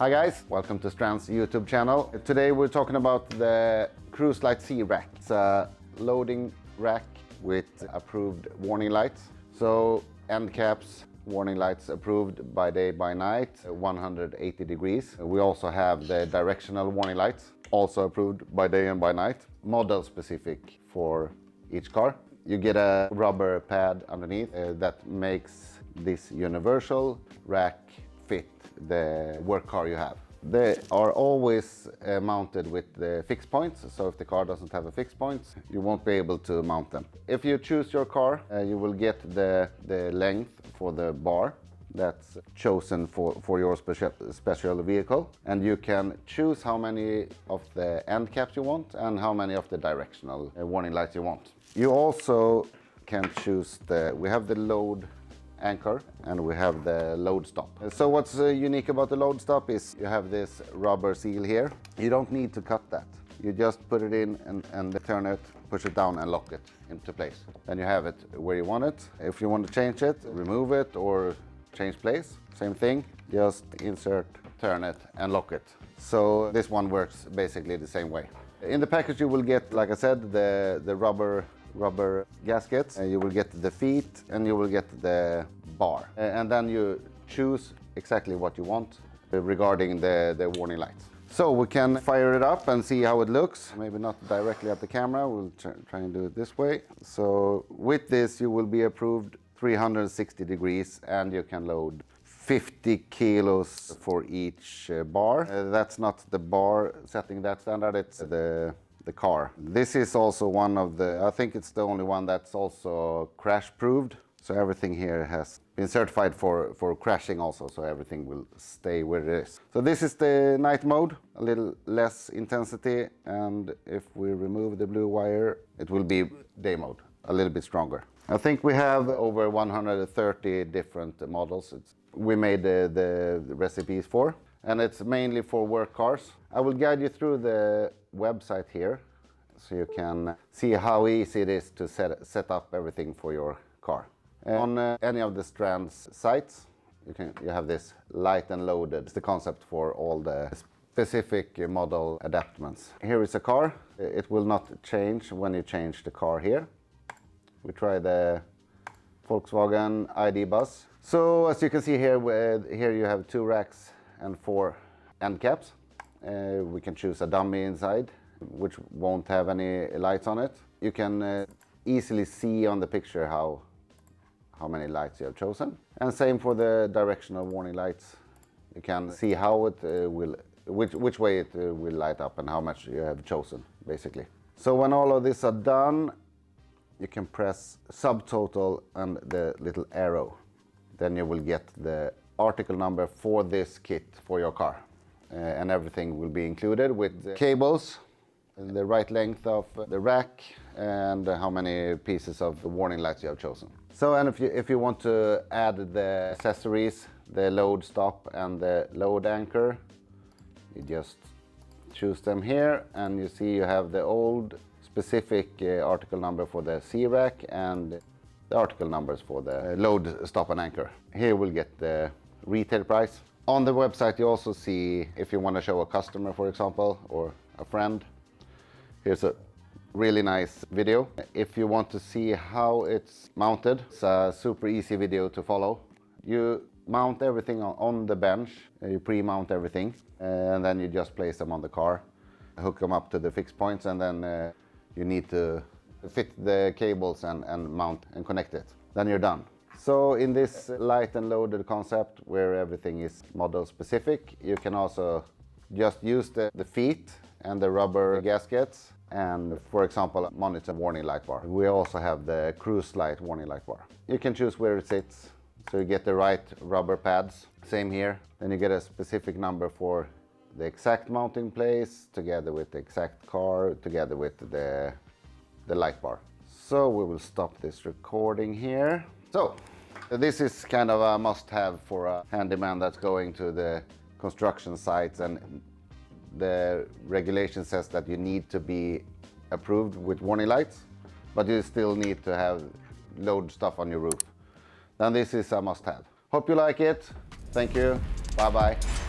Hi guys, welcome to Strands YouTube channel. Today we're talking about the Cruise Light C rack. It's a loading rack with approved warning lights. So end caps, warning lights approved by day, by night, 180 degrees. We also have the directional warning lights, also approved by day and by night. Model specific for each car. You get a rubber pad underneath that makes this universal rack fit the work car you have. They are always mounted with the fixed points, so if the car doesn't have a fixed point, you won't be able to mount them. If you choose your car, you will get the length for the bar that's chosen for your special vehicle, and you can choose how many of the end caps you want and how many of the directional warning lights you want. You also can choose we have the load anchor and we have the load stop. So what's unique about the load stop is you have this rubber seal here. You don't need to cut that. You just put it in and turn it, push it down and lock it into place. Then you have it where you want it. If you want to change it, remove it or change place, same thing. Just insert, turn it and lock it. So this one works basically the same way. In the package you will get, like I said, the rubber gaskets, you will get the feet and you will get the bar, and then you choose exactly what you want regarding the warning lights. So we can fire it up and see how it looks. Maybe not directly at the camera, we'll try and do it this way. So with this you will be approved 360 degrees and you can load 50 kilos for each bar. That's not the bar setting that standard, it's the car. This is also one of I think it's the only one that's also crash proofed. So everything here has been certified for crashing also, so everything will stay where it is. So this is the night mode, a little less intensity, and if we remove the blue wire, it will be day mode, a little bit stronger. I think we have over 130 different models we made the recipes for, and it's mainly for work cars. I will guide you through the website here so you can see how easy it is to set up everything for your car. On any of the Strands sites you have this light and loaded. It's the concept for all the specific model adaptments. Here is a car. It will not change when you change the car here. We try the Volkswagen ID bus. So as you can see here, here you have 2 racks and 4 end caps. We can choose a dummy inside, which won't have any lights on it. You can easily see on the picture how many lights you have chosen. And same for the directional warning lights. You can see how it which way it will light up and how much you have chosen, basically. So when all of this are done, you can press subtotal and the little arrow. Then you will get the article number for this kit for your car. And everything will be included with the cables, the right length of the rack, and how many pieces of the warning lights you have chosen. So, and if you want to add the accessories, the load stop and the load anchor, you just choose them here, and you see you have the old specific article number for the C rack and the article numbers for the load stop and anchor. Here we'll get the retail price. On the website you also see if you want to show a customer, for example, or a friend. Here's a really nice video. If you want to see how it's mounted, it's a super easy video to follow. You mount everything on the bench, you pre-mount everything, and then you just place them on the car, hook them up to the fixed points, and then you need to fit the cables and mount and connect it. Then you're done. So in this light and loaded concept where everything is model specific, you can also just use the feet and the rubber gaskets and, for example, monitor warning light bar. We also have the cruise light warning light bar. You can choose where it sits, so you get the right rubber pads. Same here. Then you get a specific number for the exact mounting place, together with the exact car, together with the light bar. So we will stop this recording here. So this is kind of a must-have for a handyman that's going to the construction sites, and the regulation says that you need to be approved with warning lights, but you still need to have load stuff on your roof. Then this is a must-have. Hope you like it. Thank you. Bye-bye.